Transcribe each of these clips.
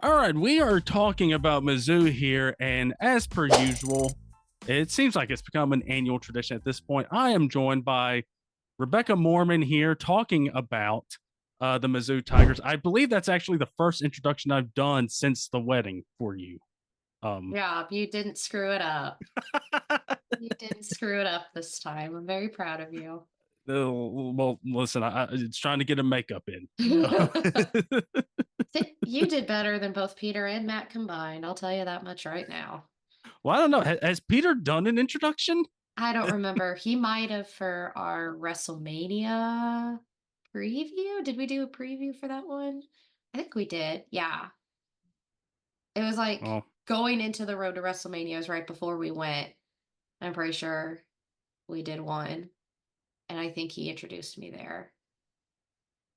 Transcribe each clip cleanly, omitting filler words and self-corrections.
All right, we are talking about Mizzou here, and as per usual, it seems like it's become an annual tradition at this point. I am joined by Rebecca Mormann here talking about the Mizzou Tigers. I believe that's actually the first introduction I've done since the wedding for you. Um, Yeah, you didn't screw it up. You didn't screw it up this time. I'm very proud of you. well, listen, it's trying to get a makeup in, you know. You did better than both Peter and Matt combined. I'll tell you that much right now. Well, I don't know. Has Peter done an introduction? I don't remember. He might have for our WrestleMania preview. Did we do a preview for that one? I think we did. Yeah. It was like Oh, going into the road to WrestleMania was right before we went. I'm pretty sure we did one. And I think he introduced me there.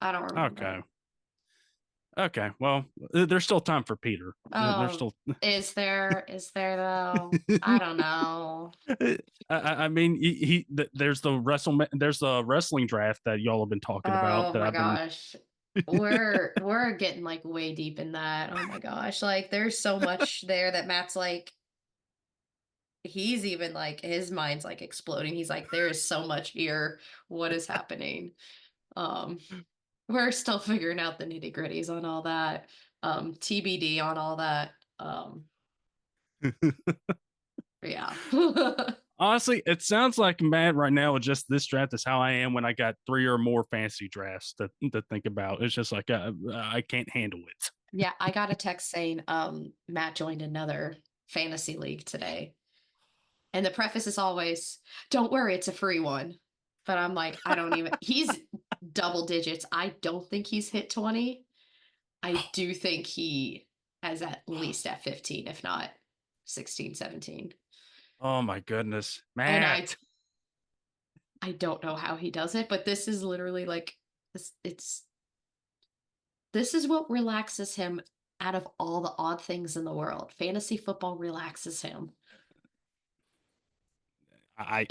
I don't okay. remember. Okay, well, there's still time for Peter. There's Oh, still. is there though? I don't know. I mean, there's the wrestling draft that y'all have been talking about Oh that my I've been. gosh. We're getting like way deep in that. Oh my gosh. Like there's so much there that Matt's like he's even like his mind's like exploding. He's like there is so much here. What is happening? Um we're still figuring out the nitty-gritties on all that. TBD on all that. Yeah. Honestly, it sounds like Matt right now with just this draft is how I am when I got three or more fantasy drafts to think about. It's just like I can't handle it. Yeah, I got a text saying Matt joined another fantasy league today. And the preface is always, don't worry, it's a free one. But I'm like, I don't even, he's double digits. I don't think he's hit 20. I do think he has at least at 15, if not 16, 17. Oh my goodness, And Matt. I don't know how he does it, but this is literally like this is what relaxes him out of all the odd things in the world. Fantasy football relaxes him.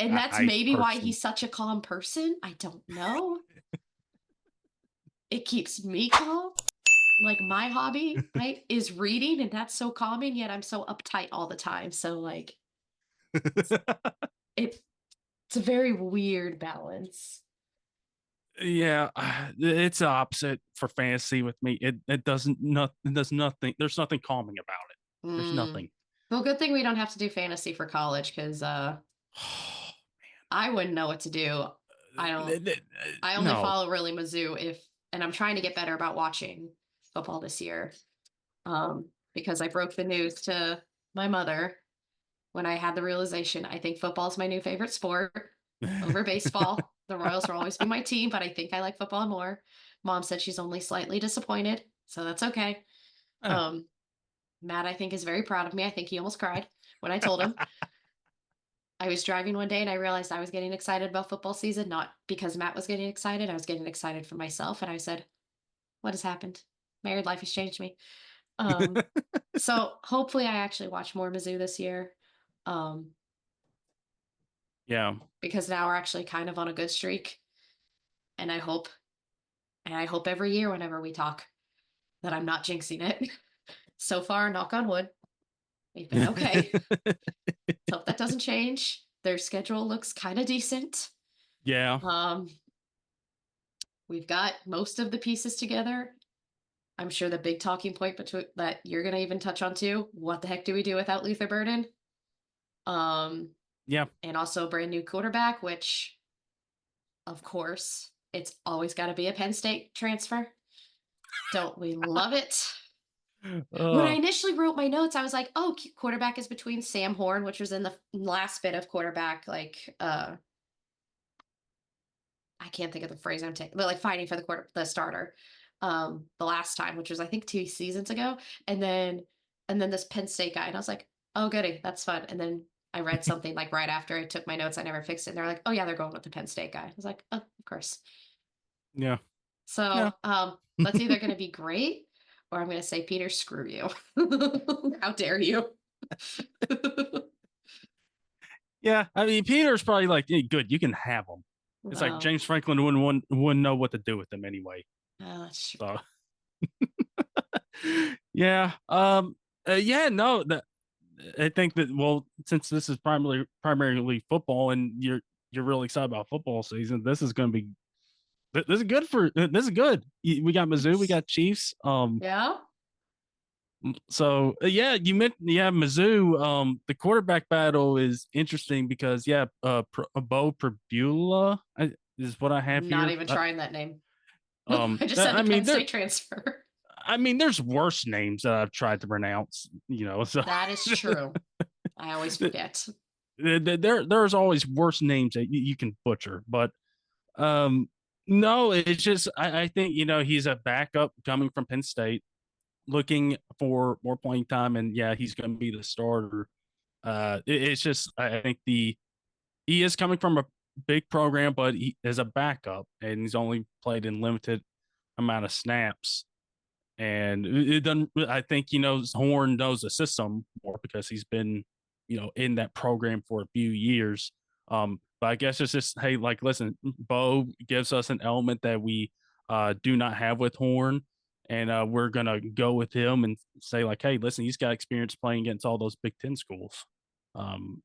And that's I maybe why personally. he's such a calm person. I don't know. It keeps me calm. Like my hobby, right, is reading, and that's so calming, yet I'm so uptight all the time. So like it it's a very weird balance. Yeah, it's opposite for fantasy with me. It doesn't not it does nothing. There's nothing calming about it. There's Mm. nothing. Well, good thing we don't have to do fantasy for college because I wouldn't know what to do. I don't I only No. follow really Mizzou if and I'm trying to get better about watching football this year. Because I broke the news to my mother when I had the realization I think football is my new favorite sport over baseball. The Royals will always be my team, but I think I like football more. Mom said she's only slightly disappointed, so that's okay. Eh. Um, Matt, I think, is very proud of me. I think he almost cried when I told him. I was driving one day and I realized I was getting excited about football season, not because Matt was getting excited. I was getting excited for myself. And I said, what has happened? Married life has changed me. Um, so hopefully I actually watch more Mizzou this year. Um, Yeah. because now we're actually kind of on a good streak. And I hope every year whenever we talk that I'm not jinxing it. So far, knock on wood, we've been okay. Hope that doesn't change. Their schedule looks kind of decent. Yeah. Um, we've got most of the pieces together. I'm sure the big talking point between that you're gonna even touch on too. What the heck do we do without Luther Burden? Um, Yeah. and also a brand new quarterback, which of course it's always got to be a Penn State transfer. Don't we love it? When I Uh, initially wrote my notes, I was like, "Oh, quarterback is between Sam Horn, which was in the last bit of quarterback, like I can't think of the phrase I'm taking, but like fighting for the starter, the last time, which was I think 2 seasons ago, and then this Penn State guy, and I was like, oh goody, that's fun. And then I read something like right after I took my notes, I never fixed it. And they're like, oh yeah, they're going with the Penn State guy. I was like, oh, of course. yeah. So Yeah. that's either going to be great or I'm going to say, Peter, screw you. How dare you? Yeah. I mean, Peter's probably like, hey, good, you can have them. It's like Well, James Franklin wouldn't know what to do with them anyway. that's true. So Yeah. Yeah. No. I think that, well, since this is primarily football, and you're really excited about football season, this is going to be this is good for this is good. We got Mizzou, we got Chiefs. Yeah. So yeah, you meant, yeah, Mizzou. The quarterback battle is interesting because, yeah, Bo Pribula is what I have Not here. even trying that name. I just said the I Penn mean, State transfer. there's worse names that I've tried to pronounce. So That is true. I always forget. there's always worse names that you can butcher, but um, no, it's just I think he's a backup coming from Penn State, looking for more playing time, and yeah, he's going to be the starter. It's just I think he is coming from a big program, but he is a backup, and he's only played in limited amount of snaps. And it doesn't. I think Horn knows the system more because he's been in that program for a few years. But I guess it's just, hey, like, listen, Bo gives us an element that we do not have with Horn, and we're gonna go with him and say, like, hey, listen, he's got experience playing against all those Big Ten schools. Um,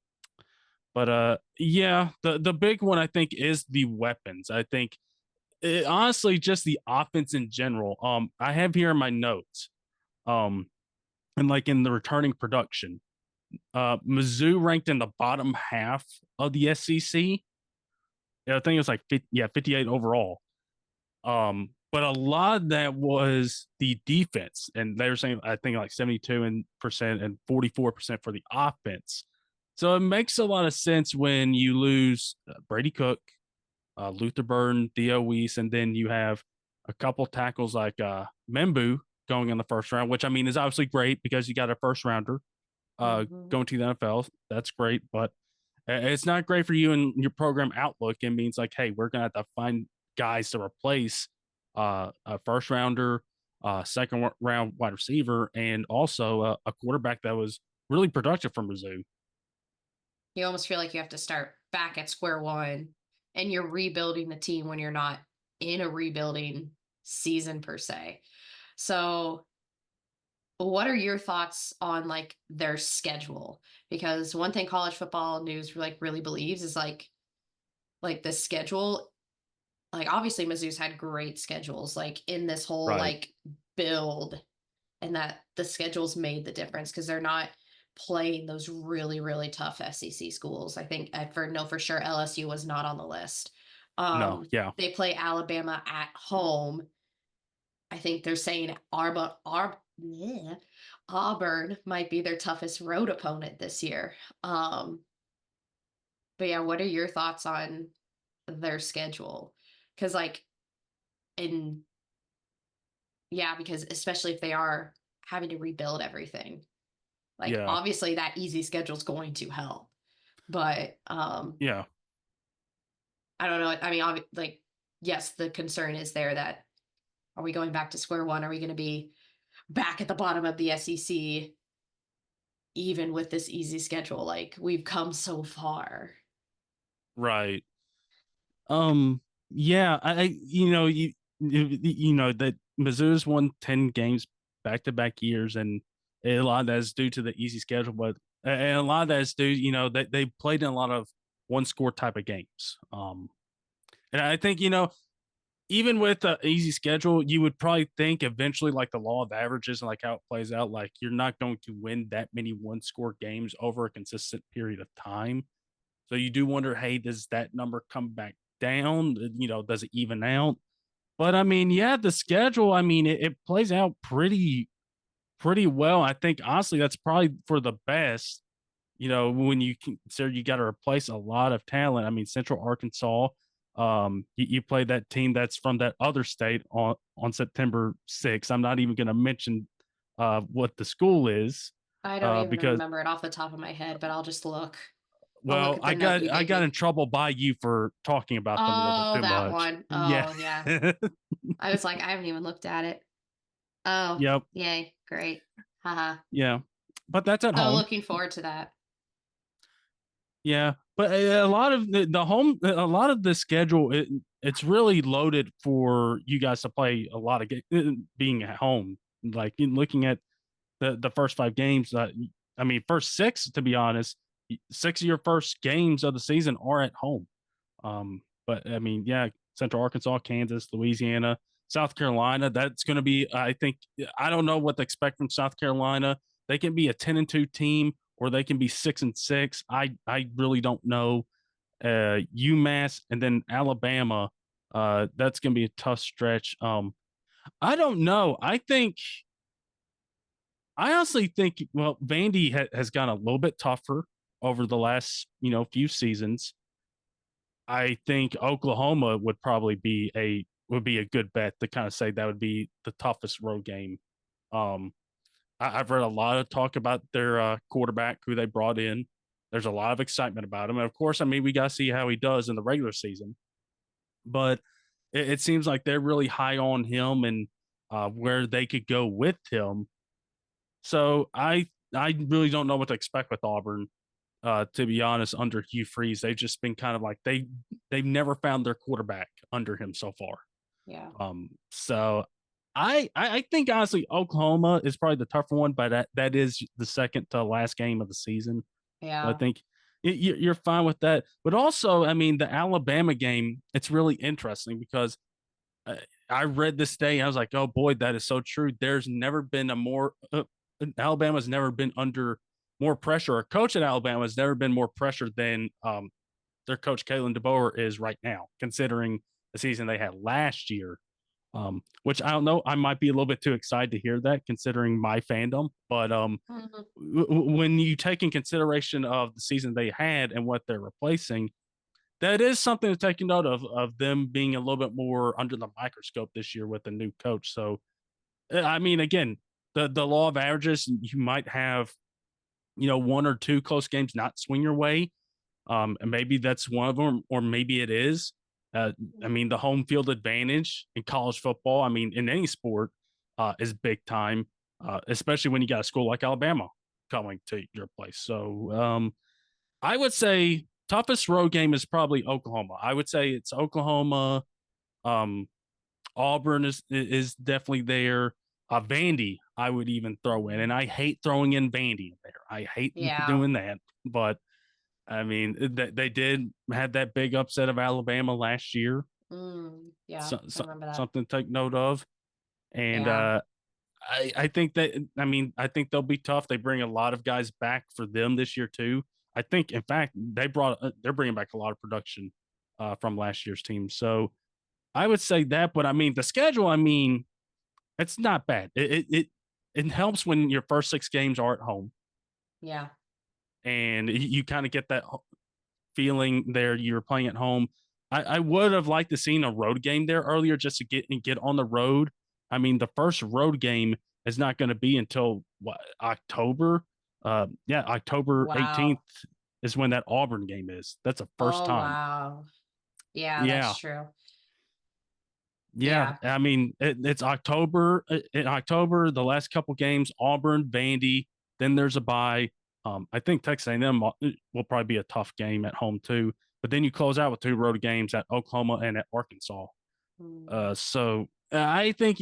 but yeah, the big one I think is the weapons. I think honestly, just the offense in general. I have here in my notes, um, and like in the returning production, Mizzou ranked in the bottom half of the SEC. Yeah, I think it was like 58 overall. But a lot of that was the defense, and they were saying I think like 72% and 44% for the offense. So it makes a lot of sense when you lose Brady Cook, Luther Burden, Theo Weiss, and then you have a couple tackles like Membu going in the first round, which I mean is obviously great because you got a first rounder Mhm. going to the NFL. That's great, but it's not great for you and your program outlook. It means like, hey, we're gonna have to find guys to replace a first rounder, second round wide receiver, and also a quarterback that was really productive from Mizzou. You almost feel like you have to start back at square one and you're rebuilding the team when you're not in a rebuilding season per se. So, what are your thoughts on like their schedule? Because one thing college football news like really believes is like the schedule, like obviously Mizzou's had great schedules like in this whole Right. like build, and that the schedules made the difference because they're not playing those really really tough SEC schools. I think for no for sure LSU was not on the list. No. Yeah. They play Alabama at home. I think they're saying Auburn might be their toughest road opponent this year. Um, but yeah, what are your thoughts on their schedule? Because like in yeah, because especially if they are having to rebuild everything, like Yeah. obviously that easy schedule is going to help. But Yeah. I don't know. I mean, like yes, the concern is there that are we going back to square one? Are we going to be back at the bottom of the SEC even with this easy schedule? Like we've come so far. Right. Yeah, you know that Mizzou's won 10 games back to back years, and a lot of that is due to the easy schedule, but and a lot of that is due, that they played in a lot of one score type of games. And I think, even with the easy schedule, you would probably think eventually, like the law of averages and like how it plays out, like you're not going to win that many one score games over a consistent period of time. So you do wonder, hey, does that number come back down? Does it even out? But I mean, yeah, the schedule, I mean, it plays out pretty well. I think honestly, that's probably for the best. When you consider you got to replace a lot of talent. I mean, Central Arkansas, you play that team that's from that other state on September 6th. I'm not even going to mention what the school is I don't even because, remember it off the top of my head, but I'll just look. I'll look well, at the I note got you I gave got in me. trouble by you for talking about them a little bit Oh, too that much. one. Yeah. Oh, yeah. I was like, I haven't even looked at it. Oh, Yep. yay. Great. Haha. Yeah. But that's at So home. looking forward to that. Yeah. But a lot of the home, a lot of the schedule, it's really loaded for you guys to play a lot of being at home. Like in looking at the first 5 games, I mean, first six, to be honest, 6 of your first games of the season are at home. But I mean, yeah, Central Arkansas, Kansas, Louisiana, South Carolina. That's going to be, I think, I don't know what to expect from South Carolina. They can be a 10-2 team, or they can be 6-6. I really don't know. UMass and then Alabama. That's going to be a tough stretch. I don't know. I honestly think, well, Vandy has gotten a little bit tougher over the last, few seasons. I think Oklahoma would be a good bet to kind of say that would be the toughest road game. Um, I've read a lot of talk about their quarterback who they brought in. There's a lot of excitement about him, and of course, I mean, we got to see how he does in the regular season. But it seems like they're really high on him and where they could go with him. So I really don't know what to expect with Auburn. To be honest, under Hugh Freeze, they've just been kind of like they've never found their quarterback under him so far. Yeah. So I think honestly Oklahoma is probably the tougher one, but that is the second to last game of the season. So I Yeah. think you're fine with that. But also, I mean, the Alabama game, it's really interesting because uh, I read this day. I was like, oh boy, that is so true. There's never been a more Alabama's never been under more pressure. A coach at Alabama has never been more pressure than their coach Kalen DeBoer is right now, considering the season they had last year. Which I don't know. I might be a little bit too excited to hear that, considering my fandom. But Mhm. when you take in consideration of the season they had and what they're replacing, that is something to take note of them being a little bit more under the microscope this year with a new coach. So, I mean, again, the law of averages, you might have, one or two close games not swing your way. And maybe that's one of them, or maybe it is. I mean, the home field advantage in college football, I mean, in any sport, is big time, especially when you got a school like Alabama coming to your place. So I would say toughest road game is probably Oklahoma. I would say it's Oklahoma. Um, Auburn is definitely there. Vandy, I would even throw in, and I hate throwing in Vandy in there. I hate Yeah. doing that, but I mean, they did have that big upset of Alabama last year. Yeah. So, I remember that. something to take note of. And Yeah. I think that, I mean, I think they'll be tough. They bring a lot of guys back for them this year too. I think, in fact, they're bringing back a lot of production from last year's team. So I would say that. But I mean, the schedule, I mean, it's not bad. It helps when your first 6 games are at home, Yeah. and you kind of get that feeling there. You're playing at home. I would have liked to seen a road game there earlier just to get on the road. I mean, the first road game is not going to be until what, October. Yeah, October 18th Wow. is when that Auburn game is. That's the first Oh, time. wow. Yeah, that's Yeah, true. yeah. Yeah. I mean, it's October. In October, the last couple games, Auburn, Vandy. Then there's a bye. I think Texas A&M will probably be a tough game at home too. But then you close out with 2 road games at Oklahoma and at Arkansas. Mm. So I think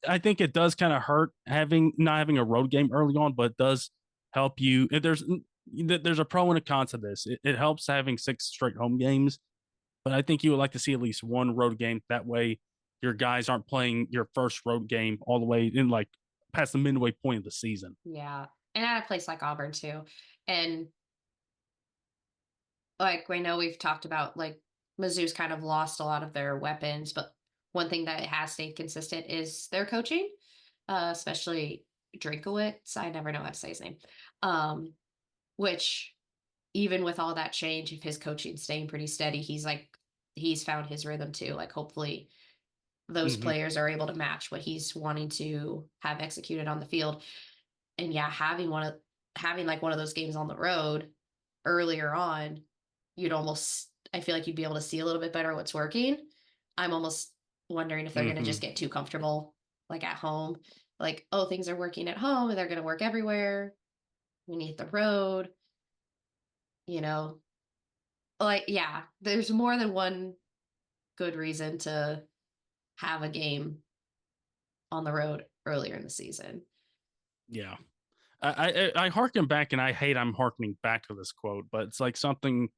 I think it does kind of hurt having not having a road game early on, but it does help you. There's a pro and a con to this. It helps having 6 straight home games, but I think you would like to see at least one road game. That way, your guys aren't playing your first road game all the way in like past the midway point of the season. Yeah. And at a place like Auburn too. And like we know we've talked about like Mizzou's kind of lost a lot of their weapons, but one thing that has stayed consistent is their coaching, especially Drinkowitz. I never know how to say his name. Um, which even with all that change, if his coaching staying pretty steady, he's found his rhythm too. Like hopefully those Mm-hmm. players are able to match what he's wanting to have executed on the field. And yeah, having like one of those games on the road earlier on, you'd almost I feel like you'd be able to see a little bit better what's working. I'm almost wondering if they're going to Mm-hmm. just get too comfortable like at home. Like, oh, things are working at home and they're going to work everywhere. We need the road, you know. Like yeah, there's more than one good reason to have a game on the road. earlier in the season. Yeah. I harken back, and I'm harkening back to this quote, but it's like something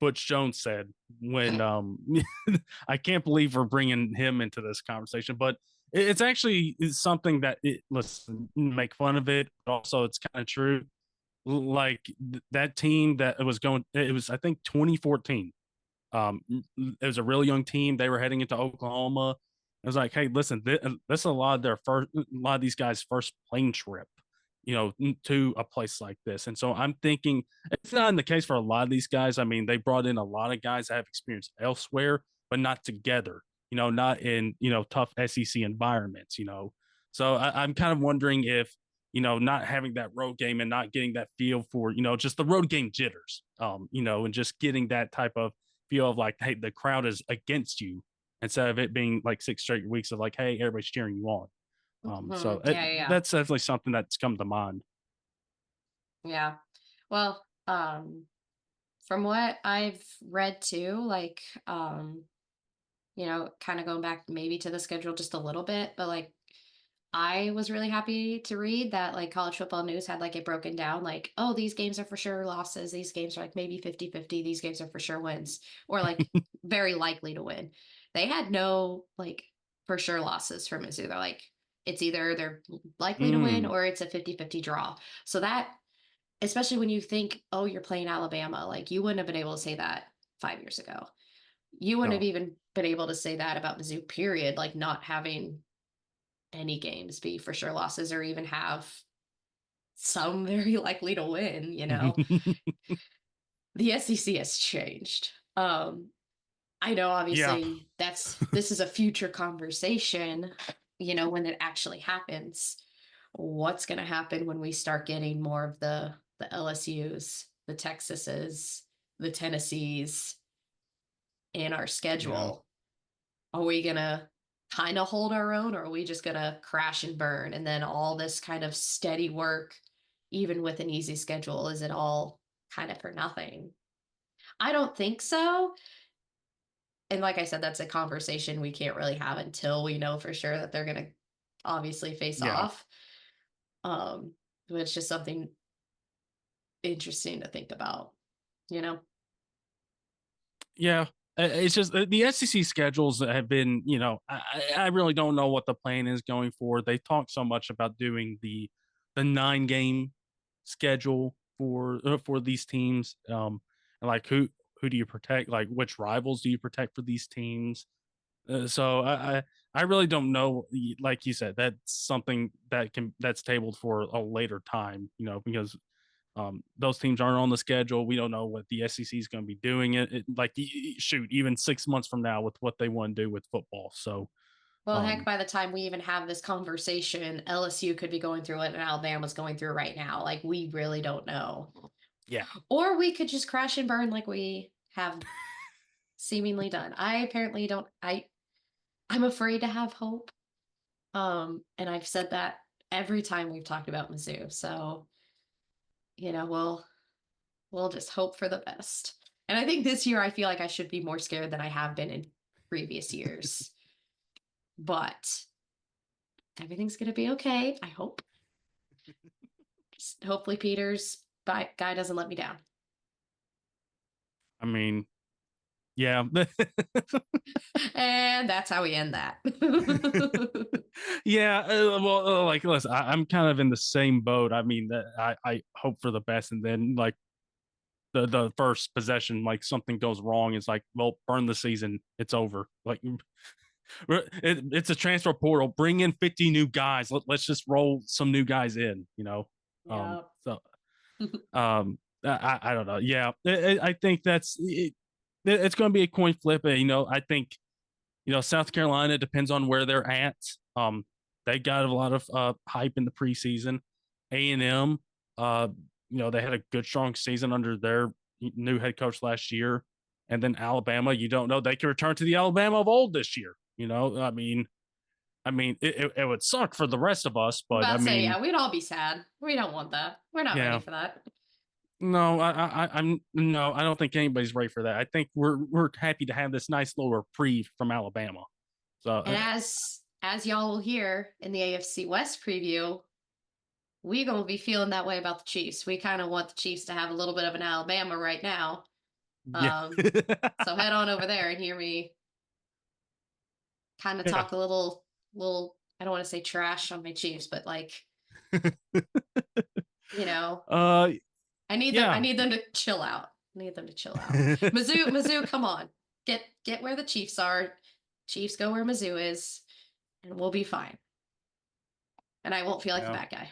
Butch Jones said when I can't believe we're bringing him into this conversation, but it's actually something that listen, make fun of it, but also it's kind of true. Like that team that was going, it was I think 2014. It was a real young team. They were heading into Oklahoma. It was like, hey, listen, this is a lot of a lot of these guys' first plane trip, to a place like this. And so I'm thinking it's not in the case for a lot of these guys. I mean, they brought in a lot of guys that have experience elsewhere, but not together, not in, tough SEC environments. So I'm kind of wondering if, not having that road game and not getting that feel for, just the road game jitters, and just getting that type of feel of like, hey, the crowd is against you instead of it being like 6 straight weeks of like, hey, everybody's cheering you on. Yeah. That's definitely something that's come to mind. Yeah. Well, from what I've read too, like, kind of going back maybe to the schedule just a little bit, but like I was really happy to read that like College Football News had like it broken down like, oh, these games are for sure losses. These games are like maybe 50-50. These games are for sure wins or like very likely to win. They had no like for sure losses for Mizzou. They're like, it's either they're likely to win Mm, or it's a 50-50 draw. So that, especially when you think, oh, you're playing Alabama, like you wouldn't have been able to say that 5 years ago. You wouldn't have no. even been able to say that about Mizzou, period. Like not having any games be for sure losses or even have some very likely to win. The SEC has changed. I know Yeah. obviously this is a future conversation, when it actually happens. What's going to happen when we start getting more of the LSUs, the Texases, the Tennessees in our Yeah. schedule? Are we going to kind of hold our own, or are we just going to crash and burn? And then all this kind of steady work, even with an easy schedule, is it all kind of for nothing? I don't think so. And like I said, that's a conversation we can't really have until we know for sure that they're going to obviously face Yeah. off. Um, but it's just something interesting to think about, you know? Yeah. It's just the SEC schedules have been, I really don't know what the plan is going forward. They talk so much about doing the 9 game schedule for these teams. And like who do you protect? Like which rivals do you protect for these teams? So I really don't know. Like you said, that's something that's tabled for a later time. Because those teams aren't on the schedule. We don't know what the SEC is going to be doing. Like shoot, even 6 months from now with what they want to do with football. So Well, heck, um, by the time we even have this conversation, LSU could be going through it and Alabama's going through right now. Like, we really don't know. yeah, Or we could just crash and burn like we have seemingly done. I apparently don't I'm afraid to have hope. And I've said that every time we've talked about Mizzou. So, we'll just hope for the best. And I think this year I feel like I should be more scared than I have been in previous years. But everything's gonna be okay, I hope. Just hopefully Peter's guy doesn't let me down. I mean, yeah, And that's how we end that. yeah. Well, like, listen, I'm kind of in the same boat. I mean, I hope for the best, and then like the first possession, like something goes wrong, it's like, well, burn the season, it's over. Like it's a transfer portal. Bring in 50 new guys. Let's just roll some new guys in. Yeah. So I don't know. Yeah, I think it's going to be a coin flip. I think South Carolina depends on where they're at. They got a lot of hype in the preseason. A&M, uh, they had a good strong season under their new head coach last year. And then Alabama, you don't know, they can return to the Alabama of old this year. It would suck for the rest of us, I'm but about to say, yeah, we'd all be sad. We don't want that. We're not ready yeah. for that. No, I'm no, I don't think anybody's ready for that. I think we're happy to have this nice little reprieve from Alabama. So And as as y'all will hear in the AFC West preview, we gonna be feeling that way about the Chiefs. We kind of want the Chiefs to have a little bit of an Alabama right now. Yeah. So head on over there and hear me kind of Yeah. talk a little. I don't want to say trash on my Chiefs, but like, you know, uh I need them. I yeah. need them to chill out. I need them to chill out. Mizzou, come on, get where the Chiefs are. Chiefs go where Mizzou is, and we'll be fine. And I won't feel like the Yeah. bad guy.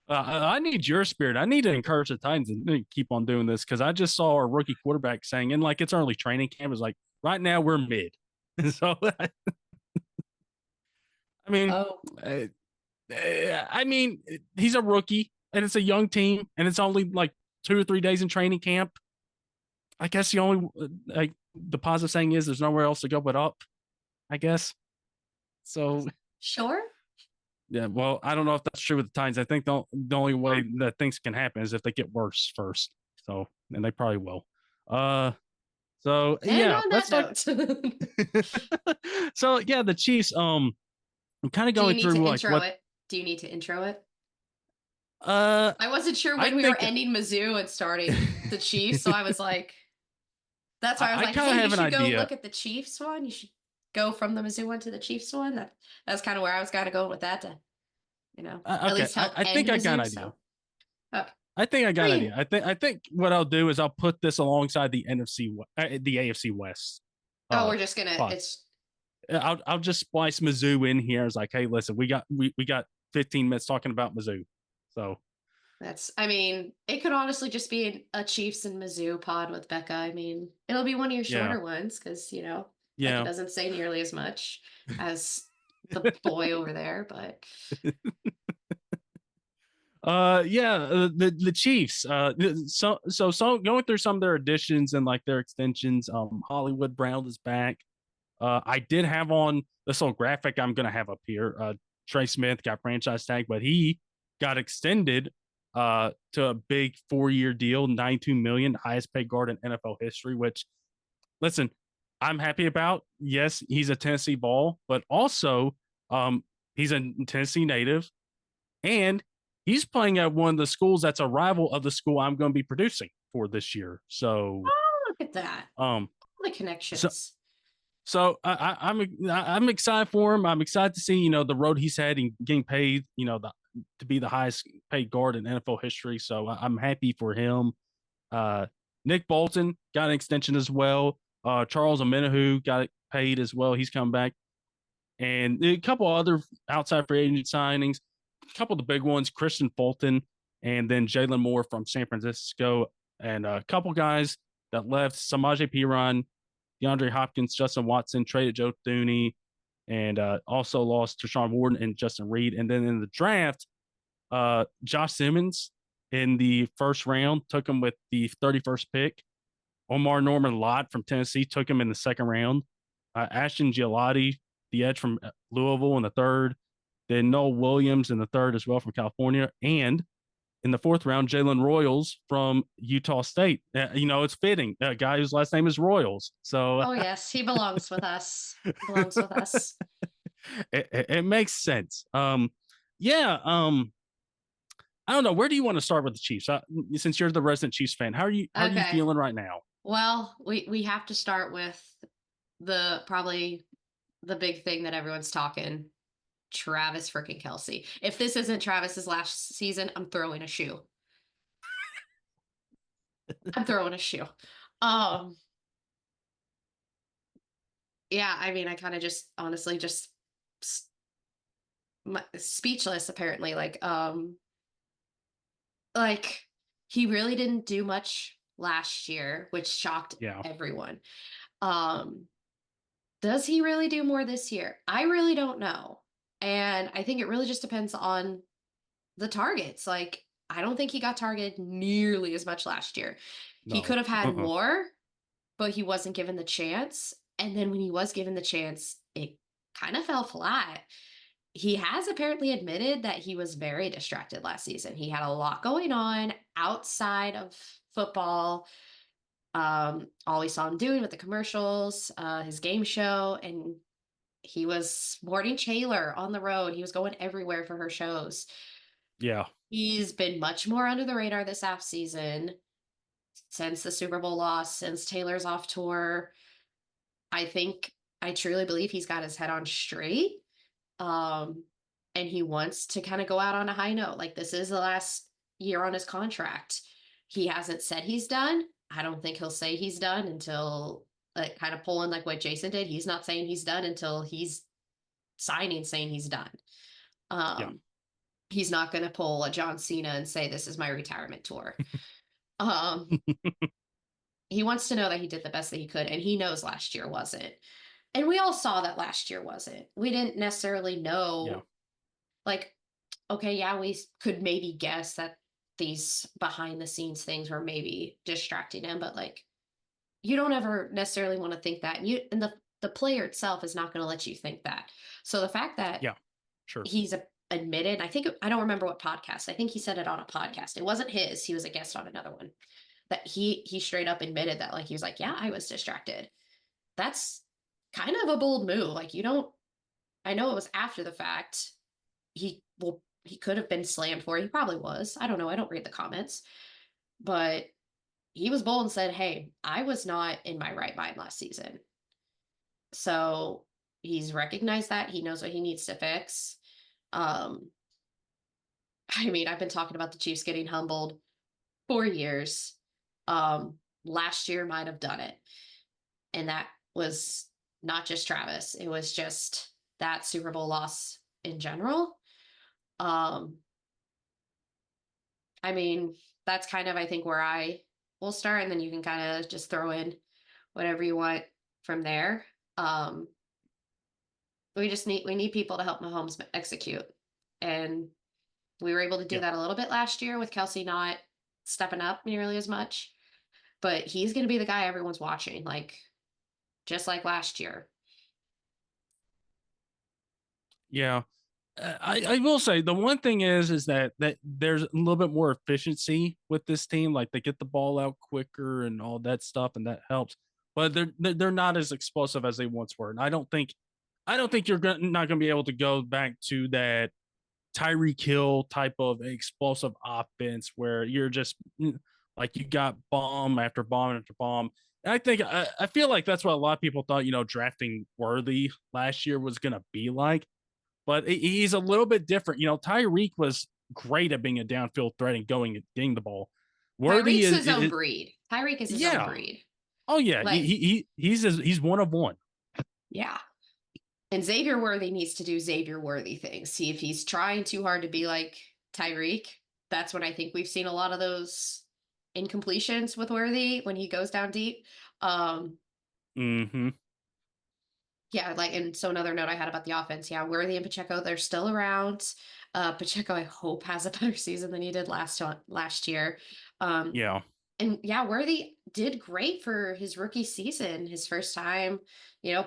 I need your spirit. I need to encourage the Titans and keep on doing this because I just saw our rookie quarterback saying, and like it's early training camp, is like right now we're mid. And so, I mean, Oh, uh, I mean, he's a rookie and it's a young team and it's only like 2 or 3 days in training camp. I guess the only like the positive saying is there's nowhere else to go but up. I guess so. sure. Yeah, well, I don't know if that's true with the Titans. I think the only way that things can happen is if they get worse first. So, and they probably will. Uh, so And yeah, on that let's talk. note, So yeah, the Chiefs. I'm kind of do you going need through to like intro what. it? Do you need to intro it? Uh, I wasn't sure I when we were think ending Mizzou and starting the Chiefs, so I was like, that's why I was I like, kind hey, of you have an should go idea. look at the Chiefs one. You should go from the Mizzou one to the Chiefs one. That's kind of where I was kind of going with that to, at Okay, least help I end think I got an Mizzou. idea. So, okay. I think I got an Green. idea. I think what I'll do is I'll put this alongside the the AFC West. Oh, Uh, we're just gonna. Pod. It's I'll just splice Mizzou in here. It's like, hey, listen, we got 15 minutes talking about Mizzou. So that's. I mean, it could honestly just be a Chiefs and Mizzou pod with Becca. I mean, it'll be one of your yeah, shorter ones because Becca yeah. doesn't say nearly as much as the boy over there, but. Yeah, the Chiefs. So going through some of their additions and like their extensions. Hollywood Brown is back. I did have on this little graphic I'm gonna have up here. Trey Smith got franchise tag, but he got extended to a big 4-year deal, 92 million, highest paid guard in NFL history. Which, listen, I'm happy about. Yes, he's a Tennessee ball, but also he's a Tennessee native, and he's playing at one of the schools that's a rival of the school I'm going to be producing for this year. So, Oh, look at that. um, The so connections. I'm excited for him. I'm excited to see the road he's had and getting paid to be the highest paid guard in NFL history. So I'm happy for him. Uh, Nick Bolton got an extension as well. Charles Omenihu got paid as well. He's come back, and a couple other outside free agent signings. A couple of the big ones: Christian Fulton, and then Jalen Moore from San Francisco, and a couple guys that left: Samaje Perine, DeAndre Hopkins, Justin Watson, traded Joe Thuney, and also lost to Sean Warden and Justin Reed. And then in the draft, Josh Simmons in the first round took him with the 31st pick. Omar Norman Lott from Tennessee took him in the second round. Ashton Giolotti, the edge from Louisville, in the third. Then Noel Williams in the third as well from California. And in the fourth round, Jalen Royals from Utah State. It's fitting. A guy whose last name is Royals. So Oh yes, he belongs with us. He belongs with us. it makes sense. Yeah. I don't know. Where do you want to start with the Chiefs? Since you're the resident Chiefs fan, how are you Okay. feeling right now? Well, we have to start with probably the big thing that everyone's talking. Travis freaking Kelsey. If this isn't Travis's last season, I'm throwing a shoe. I'm throwing a shoe. Um, yeah, I mean, I kind of just honestly just speechless apparently like he really didn't do much last year, which shocked Yeah. everyone. Um, does he really do more this year? I really don't know. And I think it really just depends on the targets. Like, I don't think he got targeted nearly as much last year. He No. could have had more, but he wasn't given the chance. And then when he was given the chance, it kind of fell flat. He has apparently admitted that he was very distracted last season. He had a lot going on outside of football. all we saw him doing with the commercials, his game show, and he was sporting Taylor on the road. He was going everywhere for her shows. Yeah. He's been much more under the radar this half season since the Super Bowl loss, since Taylor's off tour. I truly believe he's got his head on straight. Um, and he wants to kind of go out on a high note. Like, this is the last year on his contract. He hasn't said he's done. I don't think he'll say he's done until, like, kind of pulling like what Jason did. He's not saying he's done until he's signing saying he's done. Yeah. He's not going to pull a John Cena and say, this is my retirement tour. Um, he wants to know that he did the best that he could, and he knows last year wasn't. And we all saw that last year wasn't. We didn't necessarily know, Yeah. like, okay, yeah, we could maybe guess that these behind the scenes things were maybe distracting him, but like, you don't ever necessarily want to think that. And the player itself is not going to let you think that. So the fact that Yeah. Sure. he's admitted, I don't remember what podcast. I think he said it on a podcast. It wasn't his. He was a guest on another one. That he straight up admitted that, like, he was like, yeah, I was distracted. That's kind of a bold move. Like, you don't, I know it was after the fact. He could have been slammed for it. He probably was. I don't know. I don't read the comments. But he was bold and said, hey, I was not in my right mind last season. So he's recognized that. He knows what he needs to fix. I mean, I've been talking about the Chiefs getting humbled for years. Last year might have done it. And that was not just Travis. It was just that Super Bowl loss in general. I mean, that's kind of, I think, where I will start, and then you can kind of just throw in whatever you want from there. We need people to help Mahomes execute. And we were able to do Yeah. that a little bit last year with Kelsey not stepping up nearly as much. But he's going to be the guy everyone's watching, like, just like last year. Yeah. I will say the one thing is that there's a little bit more efficiency with this team. Like, they get the ball out quicker and all that stuff, and that helps. But they're not as explosive as they once were. And I don't think not going to be able to go back to that Tyreek Hill type of explosive offense where you're just like, you got bomb after bomb after bomb. And I feel like that's what a lot of people thought, drafting Worthy last year was going to be like. But he's a little bit different. Tyreek was great at being a downfield threat and going and getting the ball. Worthy Tyreek's is, his own breed. Tyreek is his own yeah. breed. Oh yeah, Like, he's one of one. yeah. And Xavier Worthy needs to do Xavier Worthy things. See, if he's trying too hard to be like Tyreek, that's when I think we've seen a lot of those incompletions with Worthy when he goes down deep. Mm-hmm. Yeah, like, and so another note I had about the offense, yeah, Worthy and Pacheco, they're still around. Pacheco, I hope, has a better season than he did last year. Yeah. And yeah, Worthy did great for his rookie season, his first time,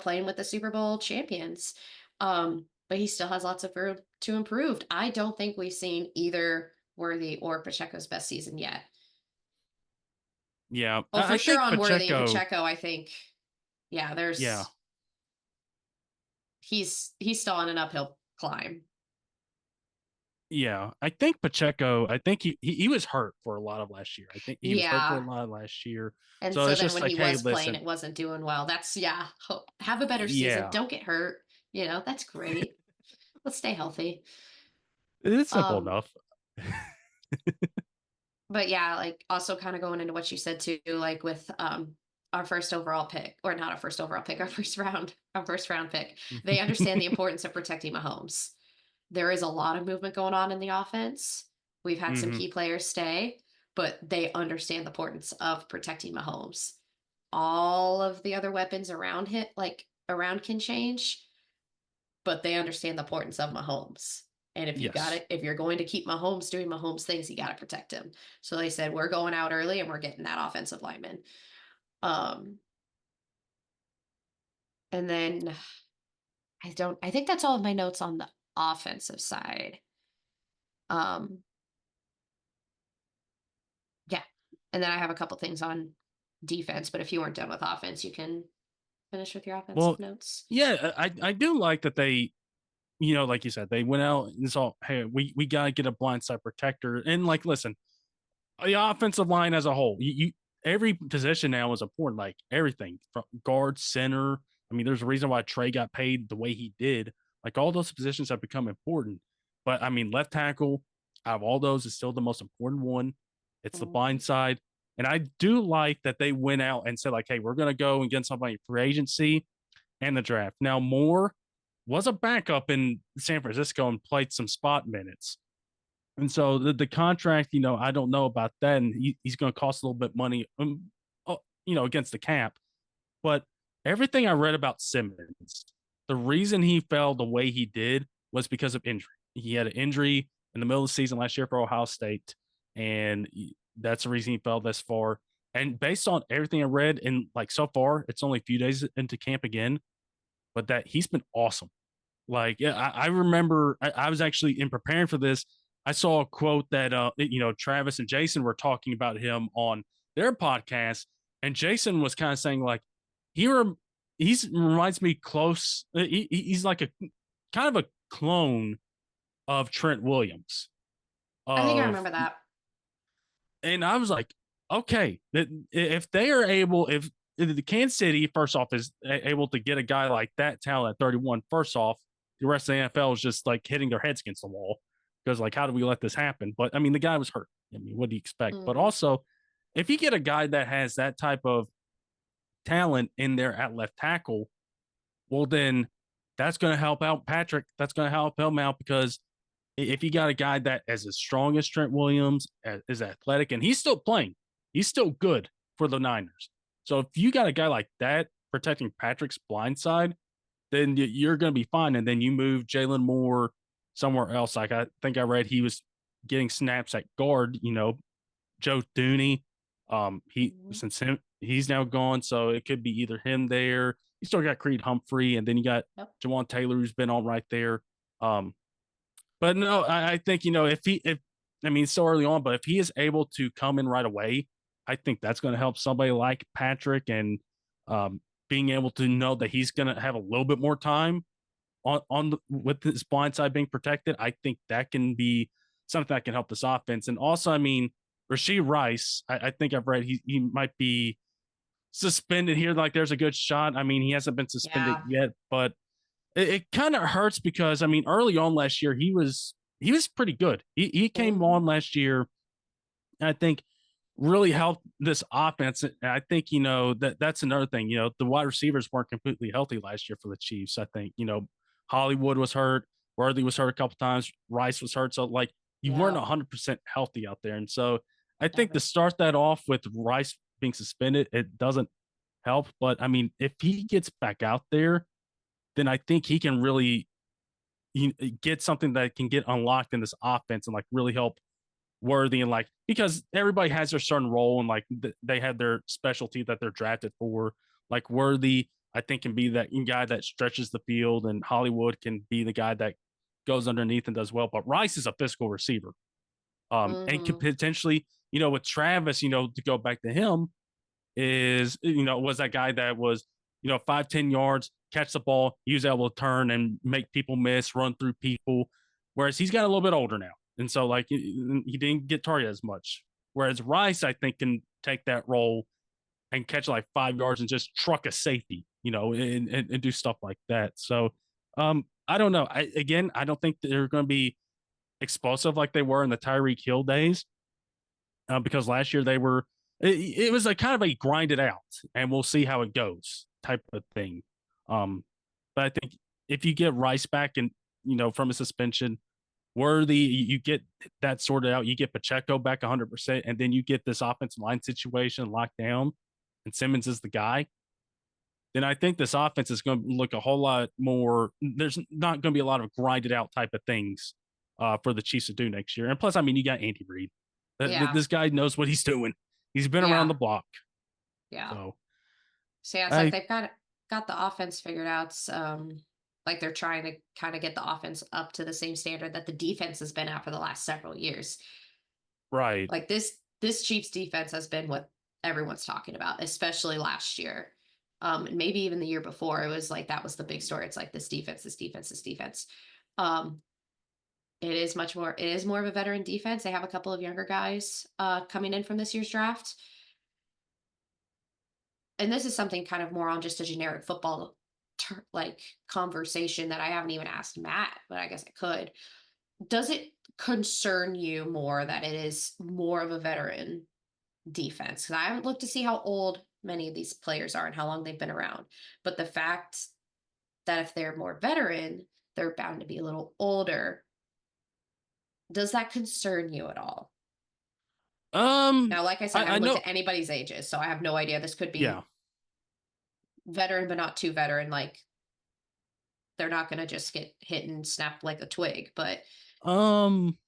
playing with the Super Bowl champions. But he still has lots of room to improve. I don't think we've seen either Worthy or Pacheco's best season yet. Yeah. Well, for I sure think on Worthy and Pacheco. Pacheco, I think, yeah, Yeah. he's still on an uphill climb. Yeah, I think Pacheco. I think he was hurt for a lot of last year. I think he was hurt for a Yeah. lot of last year. And So so it's then just when he like, hey, was playing, listen, it wasn't doing well. That's, yeah, have a better season. yeah, Don't get hurt. That's great. Let's stay healthy. it's simple Um, enough. but yeah, like, also kind of going into what you said too, like with our first overall pick, or not our first overall pick, our first round pick. They understand the importance of protecting Mahomes. There is a lot of movement going on in the offense. We've had some Hmm. key players stay, but they understand the importance of protecting Mahomes. All of the other weapons around him, like around, can change, but they understand the importance of Mahomes. And Yes. if you're going to keep Mahomes doing Mahomes things, you got to protect him. So they said, we're going out early and we're getting that offensive lineman. Um, and then I think that's all of my notes on the offensive side. Um, yeah. And then I have a couple things on defense, but if you weren't done with offense, you can finish with your offensive Well, notes. yeah, I do like that they, like you said, they went out and saw, hey, we gotta get a blindside protector. And like, listen, the offensive line as a whole, you every position now is important, like everything from guard, center. I mean, there's a reason why Trey got paid the way he did. Like all those positions have become important. But I mean, left tackle out of all those is still the most important one. It's the blind side. And I do like that they went out and said, like, hey, we're going to go and get somebody free agency and the draft. Now, Moore was a backup in San Francisco and played some spot minutes. And so the contract, I don't know about that. And he's going to cost a little bit money, against the cap. But everything I read about Simmons, the reason he fell the way he did was because of injury. He had an injury in the middle of the season last year for Ohio State, and that's the reason he fell this far. And based on everything I read, and like so far, it's only a few days into camp again, but that he's been awesome. Like, yeah, I remember I was actually in preparing for this. I saw a quote that Travis and Jason were talking about him on their podcast, and Jason was kind of saying like he's reminds me close. He's like a kind of a clone of Trent Williams. I think I Of remember that. And I was like, okay, if they are able, if the Kansas City first off is able to get a guy like that talent at 31, first off, the rest of the NFL is just like hitting their heads against the wall because like, how do we let this happen? But I mean, the guy was hurt. I mean, what do you expect? But Mm-hmm. also, if you get a guy that has that type of talent in there at left tackle, well, then that's going to help out Patrick. That's going to help him out because if you got a guy that is as strong as Trent Williams, is athletic, and he's still playing, he's still good for the Niners. So if you got a guy like that protecting Patrick's blind side, then you're going to be fine. And then you move Jalen Moore somewhere else. Like I think I read he was getting snaps at guard, Joe Thuney. Since he's now gone, so it could be either him there. You still got Creed Humphrey, and then you got Jawan Taylor, who's been on right there. But no, I think if I mean, so early on, but if he is able to come in right away, I think that's going to help somebody like Patrick and being able to know that he's going to have a little bit more time with his blind side being protected. I think that can be something that can help this offense. And also, I mean, Rashee Rice, I think I've read he might be suspended here. Like, there's a good shot. I mean, he hasn't been suspended yet, but it kind of hurts because I mean, early on last year he was pretty good. He came on last year, and I think really helped this offense. And I think that's another thing. The wide receivers weren't completely healthy last year for the Chiefs. I think Hollywood was hurt, Worthy was hurt a couple times, Rice was hurt. So like you weren't 100% healthy out there, and so I think to start that off with Rice being suspended, it doesn't help. But I mean, if he gets back out there, then I think he can really get something that can get unlocked in this offense and like really help Worthy and like because everybody has their certain role and like they have their specialty that they're drafted for. Like Worthy, I think can be that guy that stretches the field, and Hollywood can be the guy that goes underneath and does well. But Rice is a physical receiver, and could potentially with Travis, to go back to him is was that guy that was 5-10 yards, catch the ball, use able to turn and make people miss, run through people. Whereas he's got a little bit older now, and so like he didn't get targeted as much. Whereas Rice, I think, can take that role and catch like 5 yards and just truck a safety, and do stuff like that. So I don't know. I don't think they're going to be explosive like they were in the Tyreek Hill days, because last year they were. It was a kind of a grind it out, and we'll see how it goes type of thing. But I think if you get Rice back and from a suspension, Worthy, you get that sorted out. You get Pacheco back 100%, and then you get this offensive line situation locked down, and Simmons is the guy. Then I think this offense is going to look a whole lot more. There's not going to be a lot of grinded out type of things for the Chiefs to do next year. And plus, I mean, you got Andy Reid. This guy knows what he's doing. He's been around the block. Yeah. So yeah, it's like they've got the offense figured out. Like they're trying to kind of get the offense up to the same standard that the defense has been at for the last several years. Right. Like this Chiefs defense has been what everyone's talking about, especially last year. And maybe even the year before, it was like that was the big story. It's like this defense, this defense, this defense. Um, it is much more. It is more of a veteran defense. They have a couple of younger guys coming in from this year's draft, and this is something kind of more on just a generic football like conversation that I haven't even asked Matt, but I guess I could. Does it concern you more that it is more of a veteran defense? Because I haven't looked to see how old many of these players are and how long they've been around. But the fact that if they're more veteran, they're bound to be a little older. Does that concern you at all? Um, Now, like I said, I I haven't looked know. at anybody's ages, so I have no idea. This could Yeah. be veteran, but not too veteran. Like they're not going to just get hit and snap like a twig. But Um,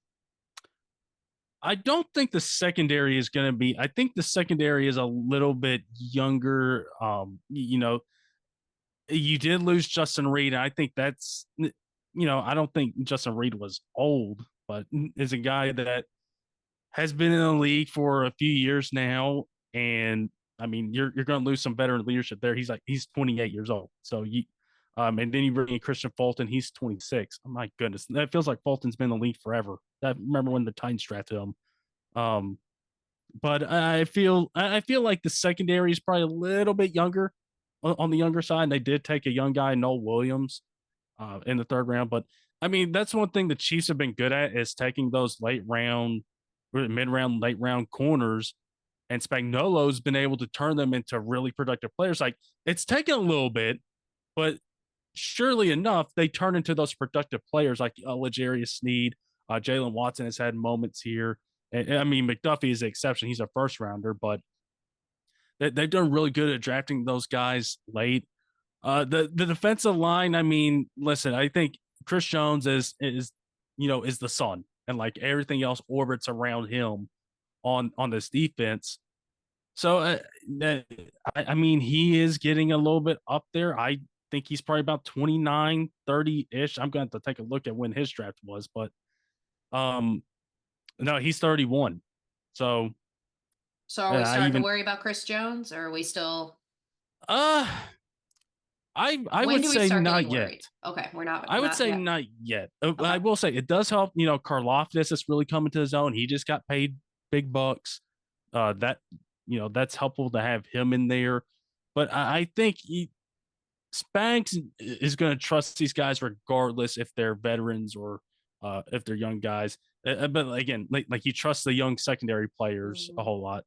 I don't think the secondary is going to be. I think the secondary is a little bit younger. You did lose Justin Reed. I think that's, I don't think Justin Reed was old, but is a guy that has been in the league for a few years now. And I mean, you're going to lose some veteran leadership there. He's 28 years old. So and then you bring in Christian Fulton. He's 26. Oh my goodness, that feels like Fulton's been in the league forever. I remember when the Titans drafted him. Um, but I feel like the secondary is probably a little bit younger on the younger side. They did take a young guy, Noel Williams, in the third round. But I mean, that's one thing the Chiefs have been good at is taking those late round, mid round, late round corners. And Spagnuolo's been able to turn them into really productive players. Like it's taken a little bit, but surely enough, they turn into those productive players like L'Jarius Sneed. Jalen Watson has had moments here. And, I mean, McDuffie is the exception. He's a first rounder, but they've done really good at drafting those guys late. The defensive line. I mean, listen, I think Chris Jones is the sun, and like everything else orbits around him on this defense. So I mean, he is getting a little bit up there. I think he's probably about 29, 30 ish. I'm going to have to take a look at when his draft was, but um, no, he's 31. So so are we I starting to even worry about Chris Jones, or are we still? uh I When would do we say start not getting yet. worried? Okay, we're not I would not say yet. not yet. I Okay. will say it does help. Karlaftis is really coming to his own. He just got paid big bucks. That's helpful to have him in there. But I think Spags is going to trust these guys regardless if they're veterans or if they're young guys. But again, like he trusts the young secondary players a Mhm. whole lot.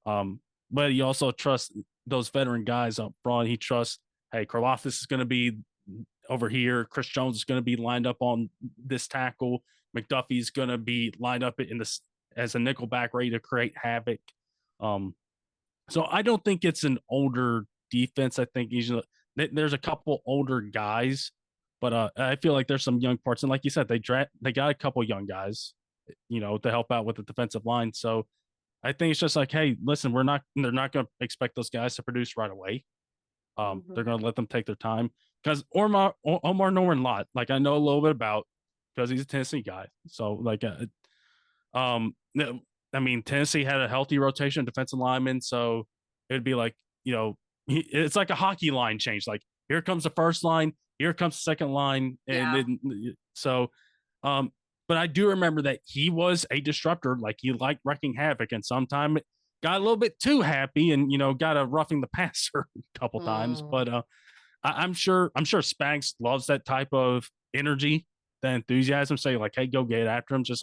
Um, but he also trusts those veteran guys up front. He trusts, hey, Karlaftis is going to be over here. Chris Jones is going to be lined up on this tackle. McDuffie's going to be lined up in this as a nickelback ready to create havoc. Um, so I don't think it's an older defense. I think there's a couple older guys, but I feel like there's some young parts. And like you said, they got a couple young guys, to help out with the defensive line. So I think it's just like, hey, listen, they're not going to expect those guys to produce right away. They're Mhm. going to let them take their time because Omar Norman Lott, like I know a little bit about because he's a Tennessee guy. So like, no, I mean, Tennessee had a healthy rotation of defensive linemen, so it'd be like, it's like a hockey line change. Like here comes the first line, here comes the second line, and Yeah. then so, um, but I do remember that he was a disruptor. Like he liked wrecking havoc, and sometime got a little bit too happy, and got a roughing the passer a couple times. Mm. But I'm sure Spags loves that type of energy, that enthusiasm. Say like, hey, go get after him. Just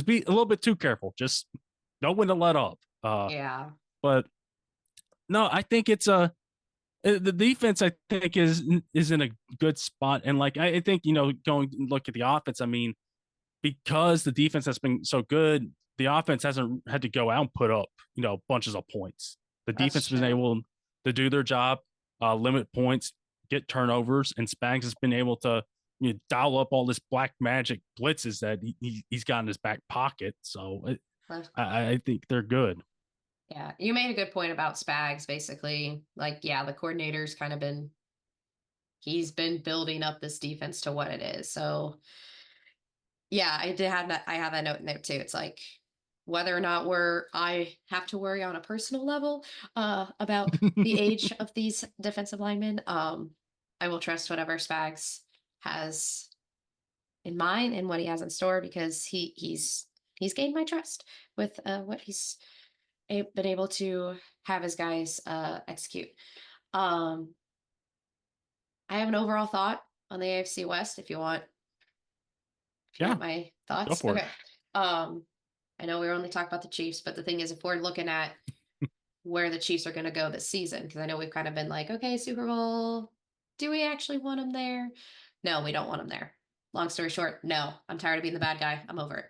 be a little bit too careful. Just know when to let up. Yeah. But no, I think the defense. I think is in a good spot, and like I think going and look at the offense. I mean, because the defense has been so good, the offense hasn't had to go out and put up bunches of points. The That's defense has been true. able to do their job, limit points, get turnovers, and Spags has been able to dial up all this black magic blitzes that he's got in his back pocket. So Well, I think they're good. yeah, you made a good point about Spags. Basically, like, yeah, the coordinator's kind of been he's been building up this defense to what it is. So, yeah, I did have that. I have that note in there too. It's like whether or not I have to worry on a personal level about the age of these defensive linemen. I will trust whatever Spags has in mind and what he has in store because he's gained my trust with what he's been able to have his guys execute. Um, I have an overall thought on the AFC West. If you want Yeah, my go thoughts, for okay. it. I know we were only talking about the Chiefs, but the thing is, if we're looking at where the Chiefs are going to go this season, because I know we've kind of been like, okay, Super Bowl, do we actually want them there? No, we don't want them there. Long story short, no, I'm tired of being the bad guy. I'm over it.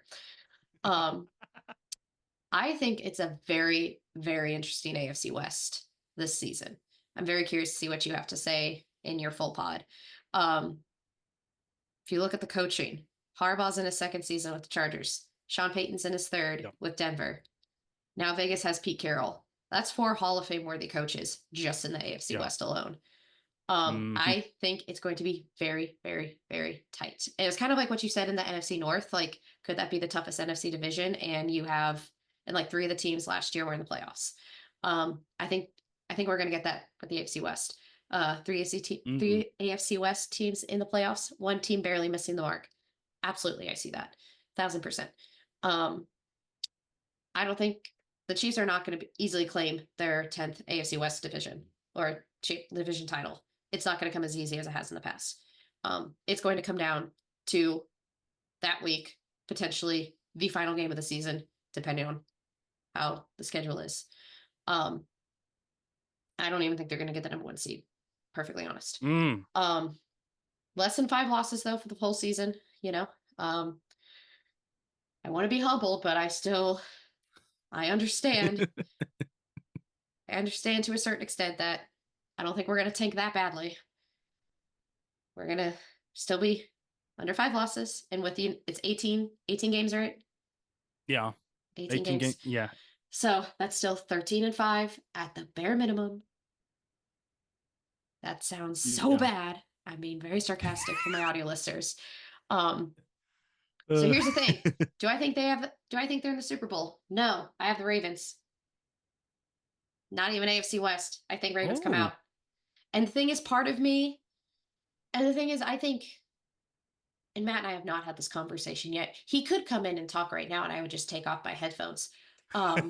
I think it's a very, very interesting AFC West this season. I'm very curious to see what you have to say in your full pod. If you look at the coaching, Harbaugh's in his second season with the Chargers. Sean Payton's in his third Yep. with Denver. Now Vegas has Pete Carroll. That's 4 Hall of Fame worthy coaches just in the AFC Yep. West alone. Mhm. I think it's going to be very, very, very tight. And it's kind of like what you said in the NFC North. Like, could that be the toughest NFC division? And you have, and like 3 of the teams last year were in the playoffs. I think we're going to get that with the AFC West. 3 AFC West teams in the playoffs. 1 team barely missing the mark. Absolutely, I see that, 1,000%. I don't think the Chiefs are not going to easily claim their 10th AFC West division or division title. It's not going to come as easy as it has in the past. It's going to come down to that week, potentially the final game of the season, depending on how the schedule is. I don't even think they're going to get the number 1 seed, perfectly honest. Less than 5 losses though for the whole season, you know. I want to be humble, but I understand. I understand to a certain extent that I don't think we're going to tank that badly. We're going to still be under 5 losses. And with it's 18 games, right? Yeah. 18 games. Yeah. So that's still 13-5 at the bare minimum. That sounds so bad. I mean, very sarcastic for my audio listeners. So here's the thing. Do I think they're in the Super Bowl? No, I have the Ravens. Not even AFC West. I think Ravens come out. And the thing is, I think, and Matt and I have not had this conversation yet. He could come in and talk right now and I would just take off my headphones. I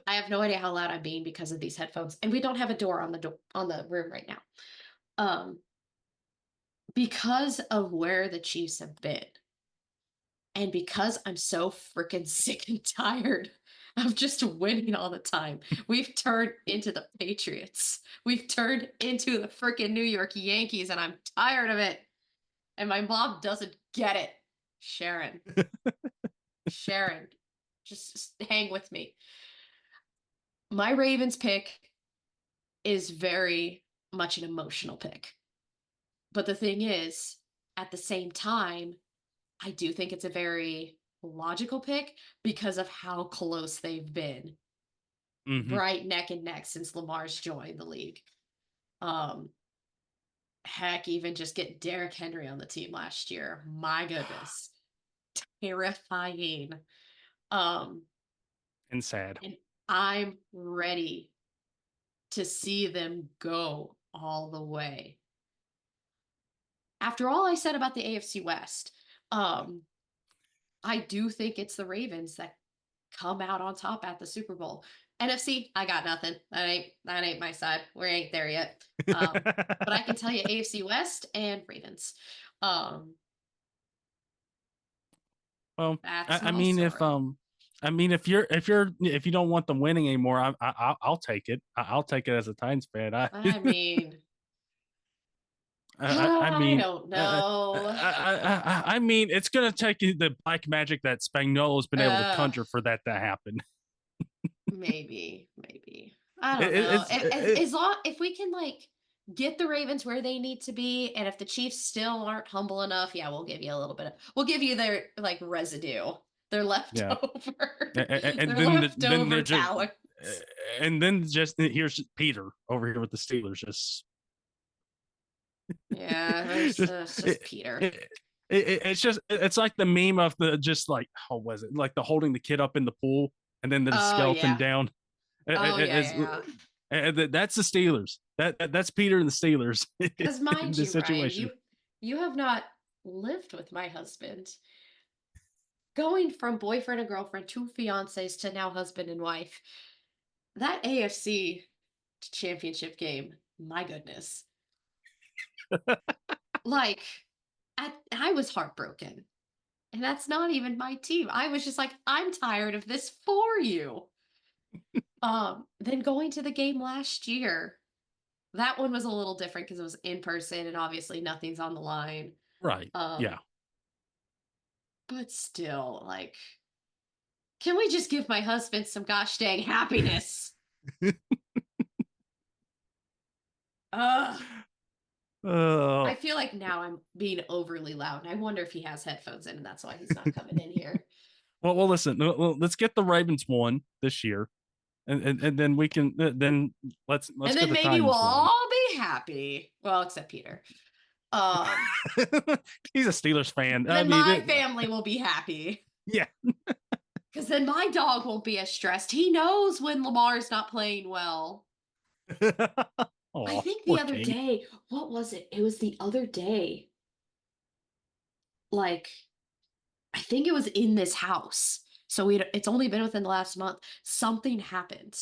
have no idea how loud I'm being because of these headphones. And we don't have a door on the room right now. Because of where the Chiefs have been. And because I'm so freaking sick and tired of just winning all the time, we've turned into the Patriots. We've turned into the freaking New York Yankees, and I'm tired of it. And my mom doesn't get it. Sharon, just hang with me. My Ravens pick is very much an emotional pick. But the thing is, at the same time, I do think it's a very logical pick because of how close they've been. Right neck and neck since Lamar's joined the league. Heck, even just get Derrick Henry on the team last year. My goodness. Terrifying. And sad. And I'm ready to see them go all the way. After all I said about the AFC West, I do think it's the Ravens that come out on top at the Super Bowl. NFC, I got nothing. That ain't my side. We ain't there yet. But I can tell you AFC West and Ravens. Well, That's I my mean, story. if you don't want them winning anymore, I'll take it. I'll take it as a Titans fan. I mean, I I mean, don't know. I mean, it's gonna take the black magic that Spagnuolo's been able to conjure for that to happen. Maybe. I don't know. As long if we can like get the Ravens where they need to be, and if the Chiefs still aren't humble enough, yeah, we'll give you a little bit. We'll give you their like residue. They're leftover. And they're leftover they're just, talents. and then just here's Peter over here with the Steelers. Just Yeah, there's just Peter. it's like the meme of the just like how was it like the holding the kid up in the pool and then the Oh skeleton yeah. down. Oh yeah, As yeah. that's the Steelers. That's Peter and the Steelers Because in mind this you, Ryan, situation. you have not lived with my husband. Going from boyfriend and girlfriend to fiancés to now husband and wife. That AFC championship game, my goodness. Like, I was heartbroken. And that's not even my team. I was just like, I'm tired of this for you. Then going to the game last year, that one was a little different because it was in person and obviously nothing's on the line. Right. Um, Yeah. but still, like, can we just give my husband some gosh dang happiness? Ugh. I Oh. feel like now I'm being overly loud, and I wonder if he has headphones in, and that's why he's not coming in here. Well, listen. Let's get the Ravens one this year, and then we can then let's And get then the maybe we'll Titans one. all be happy. Well, except Peter. Um, He's a Steelers fan. I then mean, my family will be happy. yeah. Because then my dog won't be as stressed. He knows when Lamar's not playing well. I Oh, think the poor other King. day, what was it? It was the other day. Like, I think it was in this house. So it's only been within the last month. Something happened.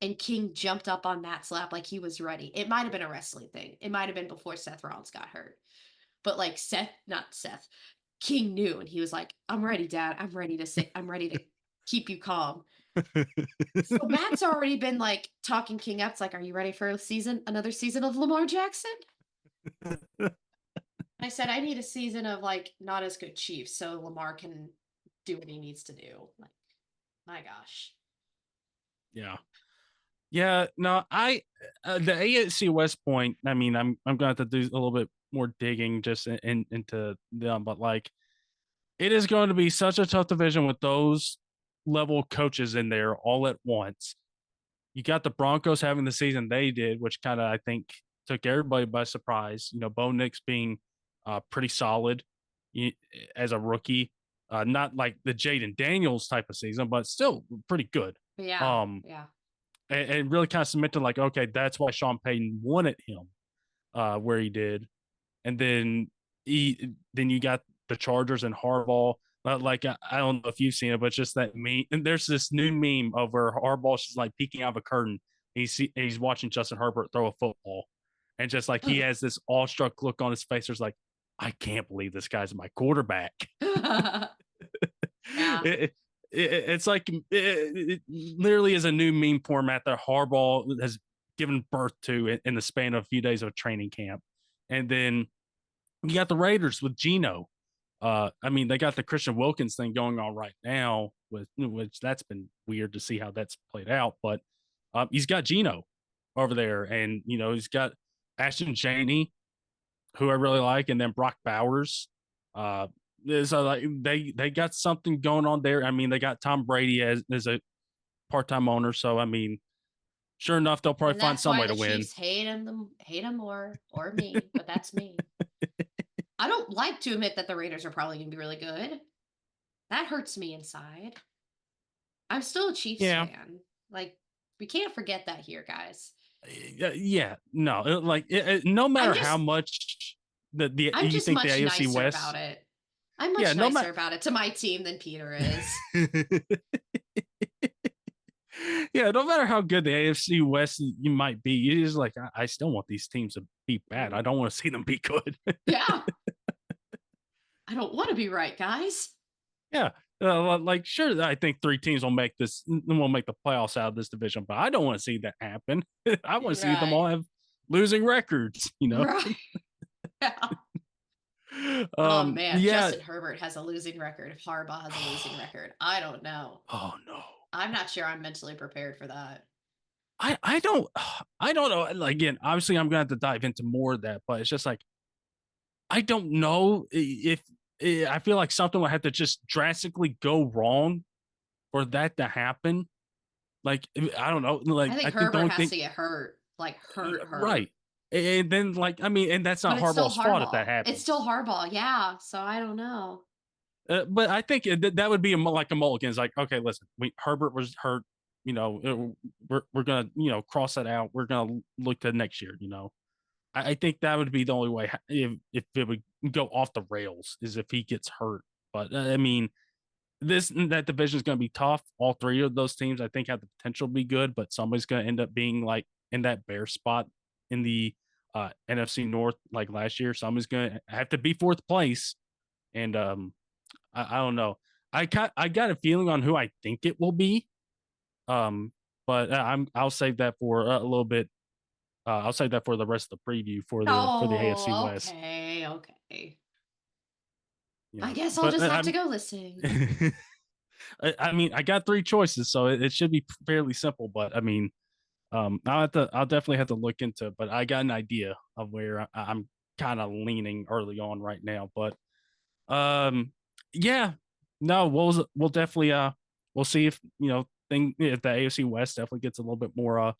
And King jumped up on Matt's lap like he was ready. It might have been a wrestling thing. It might have been before Seth Rollins got hurt. But like not Seth, King knew and he was like, I'm ready, Dad. I'm ready to keep you calm. So Matt's already been like talking King up. It's like, are you ready for another season of Lamar Jackson? I said, I need a season of like not as good Chiefs so Lamar can do what he needs to do. Like, my gosh. Yeah. Yeah, no, the AFC West point. I mean, I'm going to have to do a little bit more digging just into them, but like it is going to be such a tough division with those level coaches in there all at once. You got the Broncos having the season they did, which kind of I think took everybody by surprise. You know, Bo Nix being pretty solid as a rookie, not like the Jaden Daniels type of season, but still pretty good. Yeah, Um, yeah. and really kind of cemented like, okay, that's why Sean Payton wanted him where he did. And then you got the Chargers and Harbaugh. Like I don't know if you've seen it, but just that meme. And there's this new meme of where Harbaugh's just like peeking out of a curtain. He's watching Justin Herbert throw a football, and just like he has this awestruck look on his face. There's like, I can't believe this guy's my quarterback. Yeah. It's like it literally is a new meme format that Harbaugh has given birth to in the span of a few days of training camp. And then you got the Raiders with Geno. I mean, they got the Christian Wilkins thing going on right now, with which that's been weird to see how that's played out. But he's got Geno over there, and you know he's got Ashton Janney, who I really like, and then Brock Bowers. So like they got something going on there. I mean, they got Tom Brady as a part-time owner, so I mean, sure enough, they'll probably And find that's some why way the to win. Chiefs hate him more or me, but that's me. I don't like to admit that the Raiders are probably going to be really good. That hurts me inside. I'm still a Chiefs Yeah, fan. Like, we can't forget that here, guys. yeah, no, no matter I'm how just much the I'm you just think the much AFC nicer about West, it. I'm yeah, much no nicer matter. about it to my team than Peter is. Yeah, no matter how good the AFC West you might be, you just like I still want these teams to be bad. I Mm. don't want to see them be good. Yeah. I don't want to be right, guys. Yeah, like sure, I think three teams will make the playoffs out of this division, but I don't want to see that happen. I want to see them Right. all have losing records. You know. Right. Yeah. Oh man, Yeah. Justin Herbert has a losing record. If Harbaugh has a losing record, I don't know. Oh no. I'm not sure I'm mentally prepared for that. I don't I don't know. Like, again, obviously I'm gonna have to dive into more of that, but it's just like I don't know if I feel like something would have to just drastically go wrong for that to happen. Like I don't know. Like I think I think the Herbert only has thing to get hurt, like hurt, right. hurt. And then, like, I mean, and that's But not it's still Harbaugh's fault if that Harbaugh. It's happens. still Harbaugh, yeah. So I don't know. But I think that would be like a mulligan. It's like, okay, listen, Herbert was hurt. We're gonna cross that out. We're gonna look to next year. I think that would be the only way if it would go off the rails is if he gets hurt. But I mean, that division is going to be tough. All three of those teams, I think, have the potential to be good, but somebody's going to end up being like in that bear spot in the NFC North, like last year. Somebody's going to have to be fourth place, and I don't know. I got a feeling on who I think it will be, but I'll save that for a little bit. I'll save that for the rest of the preview for the AFC Oh, West. okay, okay. I Yeah, guess I'll but just have to go listen. I mean, I got three choices, so it should be fairly simple. But I mean, I'll definitely have to look into it. But I got an idea of where I'm kind of leaning early on right now. But um, yeah, no, we'll definitely we'll see if if the AFC West definitely gets a little bit more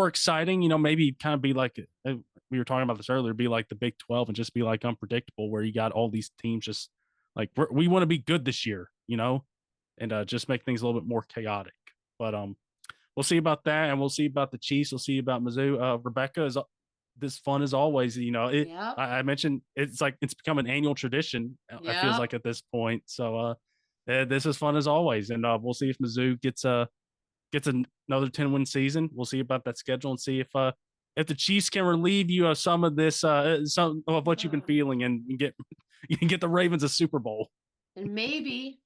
exciting. Maybe kind of be like we were talking about this earlier, be like the Big 12 and just be like unpredictable, where you got all these teams just like we want to be good this year, and just make things a little bit more chaotic. But we'll see about that, and we'll see about the Chiefs. We'll see about Mizzou. Rebecca is this fun as always. Yep. I mentioned it's like it's become an annual tradition. It feels Yep. like at this point. So this is fun as always, and we'll see if Mizzou gets another 10-win season. We'll see about that schedule and see if the Chiefs can relieve you of some of this, some of what you've been feeling, and get you can get the Ravens a Super Bowl. And maybe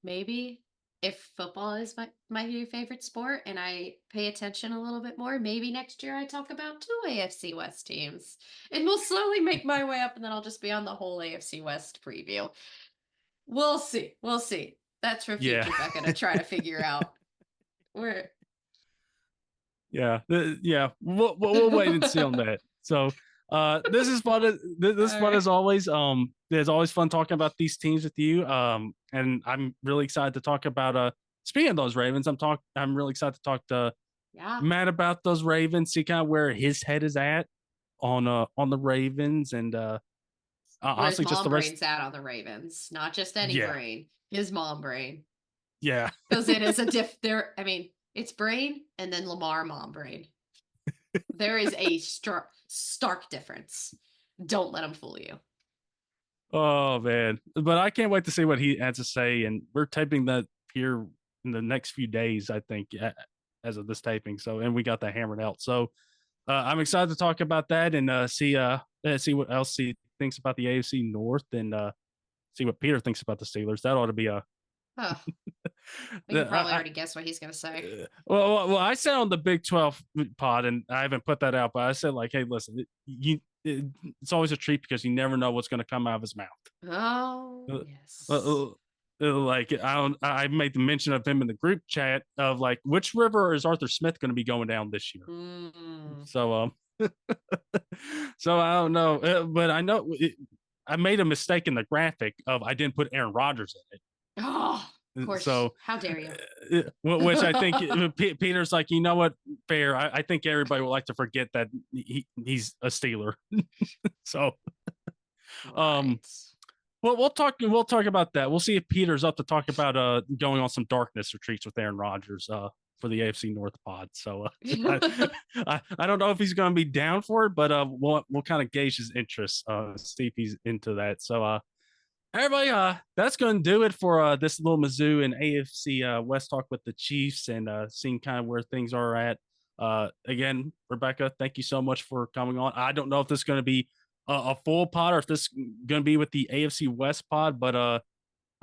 if football is my new favorite sport and I pay attention a little bit more, maybe next year I talk about two AFC West teams. And we'll slowly make my way up and then I'll just be on the whole AFC West preview. We'll see. We'll see. That's for Yeah. future Becca to try to figure out. Where Yeah, yeah. We'll wait and see on that. So, this is fun. This is All fun right. as always. It's always fun talking about these teams with you. And I'm really excited to talk about. Speaking of those Ravens, I'm really excited to talk to Yeah. Matt about those Ravens. See kind of where his head is at on the Ravens, and Where's honestly, just mom the rest. brain's at on the Ravens. Not just any Yeah, brain. His mom brain. yeah. Because it is a there, I mean, it's brain and then Lamar mom brain. There is a stark difference. Don't let him fool you. Oh man, but I can't wait to see what he has to say. And we're taping that here in the next few days, I think, as of this taping. So, and we got that hammered out. So, I'm excited to talk about that and see what else he thinks about the AFC North, and see what Peter thinks about the Steelers. That ought to be a. Oh, we can probably already guess what he's going to say. I said on the Big 12 pod, and I haven't put that out, but I said like, hey, listen, it's always a treat because you never know what's going to come out of his mouth. Oh, Uh, yes. like I made the mention of him in the group chat of like which river is Arthur Smith going to be going down this year. Mm. So so I don't know, but I know I made a mistake in the graphic of I didn't put Aaron Rodgers in it. Oh, of course. So, How dare you? which I think Peter's like, you know what, fair. I think everybody would like to forget that he's a Steeler. So, Right. well, we'll talk about that. We'll see if Peter's up to talk about going on some darkness retreats with Aaron Rodgers for the AFC North pod. So I don't know if he's going to be down for it, but we'll kind of gauge his interest, see if he's into that. So everybody, that's going to do it for this little Mizzou and AFC West talk with the Chiefs, and seeing kind of where things are at. Again, Rebecca, thank you so much for coming on. I don't know if this is going to be a full pod or if this is going to be with the AFC West pod, but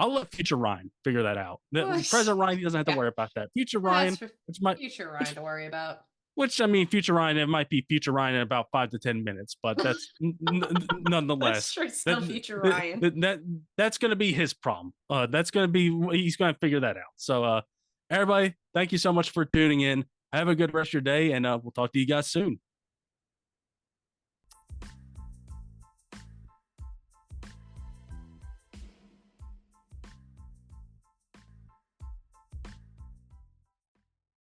I'll let future Ryan figure that out. President Ryan, he doesn't have to worry about that. Future Ryan, That's for future Ryan to worry about. which I mean, future Ryan, it might be future Ryan in about 5 to 10 minutes, but that's nonetheless Still future Ryan. that's going to be his problem. That's going to be he's going to figure that out. So, everybody, thank you so much for tuning in. Have a good rest of your day, and we'll talk to you guys soon.